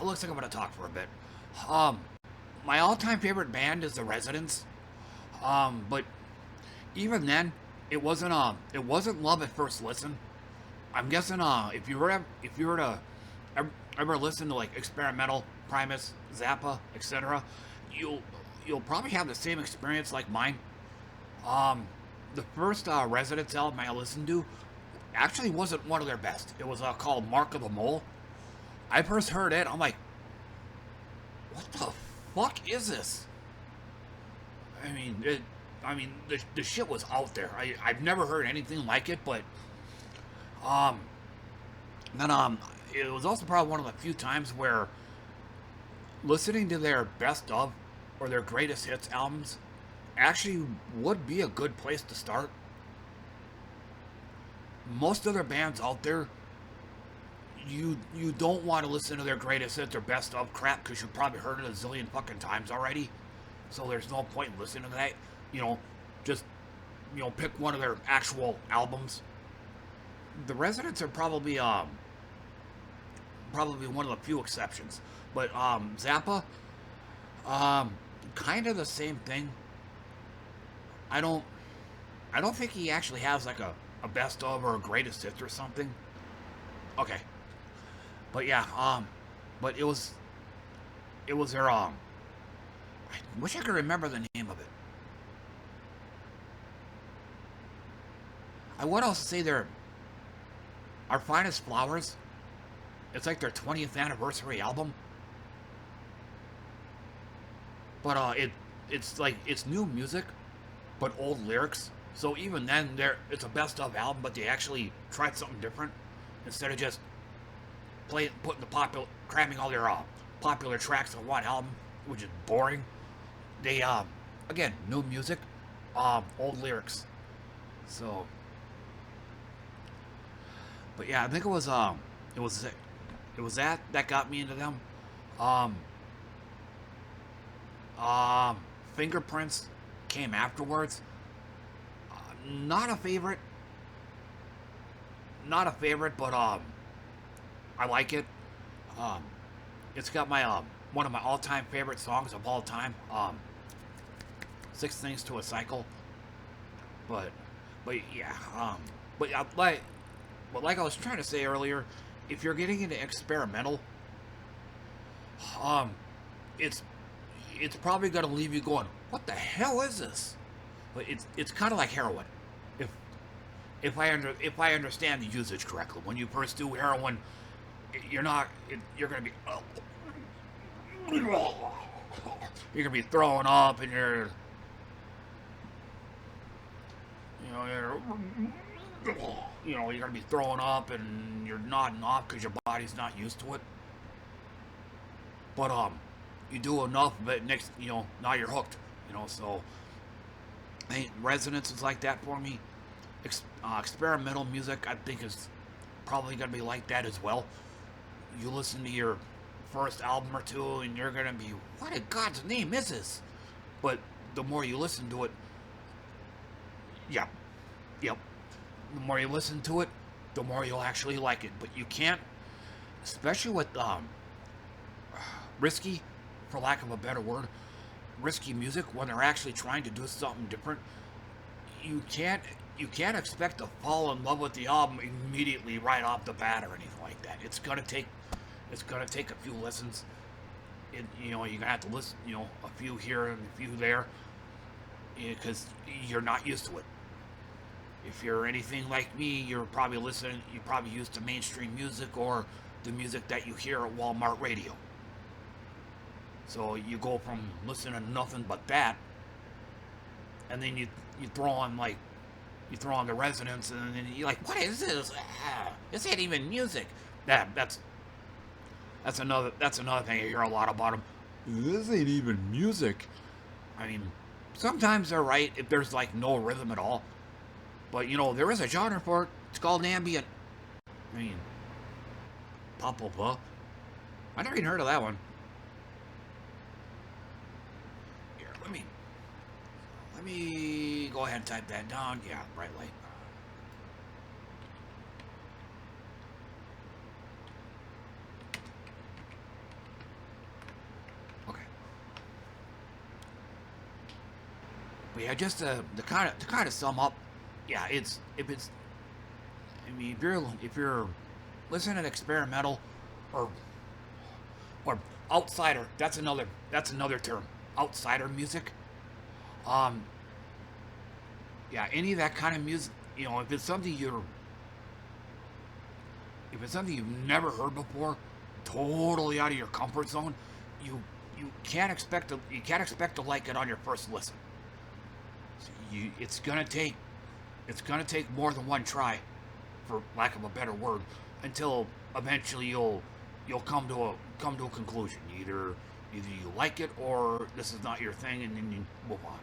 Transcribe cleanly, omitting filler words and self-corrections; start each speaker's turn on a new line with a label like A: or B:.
A: looks like I'm gonna talk for a bit. Um, my all-time favorite band is The Residents. But even then, it wasn't love at first listen. I'm guessing if you were to ever listen to like Experimental, Primus, Zappa, etc., you'll you'll probably have the same experience like mine. Um, the first Residents album I listened to actually wasn't one of their best. It was called Mark of the Mole. I first heard it, I'm like, what the fuck is this? I mean, the shit was out there. I've never heard anything like it, but um, then it was also probably one of the few times where listening to their best of or their greatest hits albums actually would be a good place to start. Most other bands out there, you don't want to listen to their greatest hits or best of crap because you've probably heard it a zillion fucking times already. So there's no point in listening to that. You know, just pick one of their actual albums. The Residents are probably one of the few exceptions. But Zappa, um, kind of the same thing. I don't I don't think he actually has like a best of or a greatest hits or something. Okay, but yeah, but it was their I wish I could remember the name of it. I would also say they're Our Finest Flowers. It's like their 20th anniversary album, but it's like it's new music, but old lyrics. So even then, it's a best of album, but they actually tried something different instead of just putting the popular cramming all their popular tracks on one album, which is boring. They again new music, old lyrics. So, but yeah, I think it was that got me into them. Um, um, Fingerprints came afterwards. Not a favorite, not a favorite, but I like it. Um, it's got my one of my all-time favorite songs of all time. Six Things to a Cycle. But yeah, but yeah, like I was trying to say earlier, if you're getting into experimental, um, it's it's probably gonna leave you going, what the hell is this? But it's kind of like heroin. If if I understand the usage correctly, when you first do heroin, you're gonna be you're gonna be throwing up and you're gonna be throwing up and you're nodding off because your body's not used to it. But you do enough of it, next now you're hooked. So Resonance is like that for me. Experimental music I think is probably gonna be like that as well. You listen to your first album or two and you're gonna be, what in God's name is this? But the more you listen to it, yeah, yep. The more you listen to it, the more you'll actually like it. But you can't, especially with risky, for lack of a better word, risky music when they're actually trying to do something different. You can't you can't expect to fall in love with the album immediately right off the bat or anything like that. It's gonna take a few listens. You're gonna have to listen, a few here and a few there, because you're not used to it. If you're anything like me, you're probably used to mainstream music or the music that you hear at Walmart radio. So you go from listening to nothing but that, and then you throw on the Resonance, and then you're like, what is this? This ain't even music. That's another thing I hear a lot about them. This ain't even music. I mean, sometimes they're right if there's like no rhythm at all. But there is a genre for it. It's called ambient. I mean, pop. I never even heard of that one. Here, let me go ahead and type that down. Yeah, bright light. yeah, just to kind of sum up, yeah, it's if it's I mean if you're listening to experimental or or outsider, that's another term, outsider music. Um, yeah, any of that kind of music, you know, if it's something you've never heard before, totally out of your comfort zone, you you can't expect to like it on your first listen. So it's gonna take more than one try, for lack of a better word, until eventually you'll come to a conclusion. Either you like it or this is not your thing, and then you move on.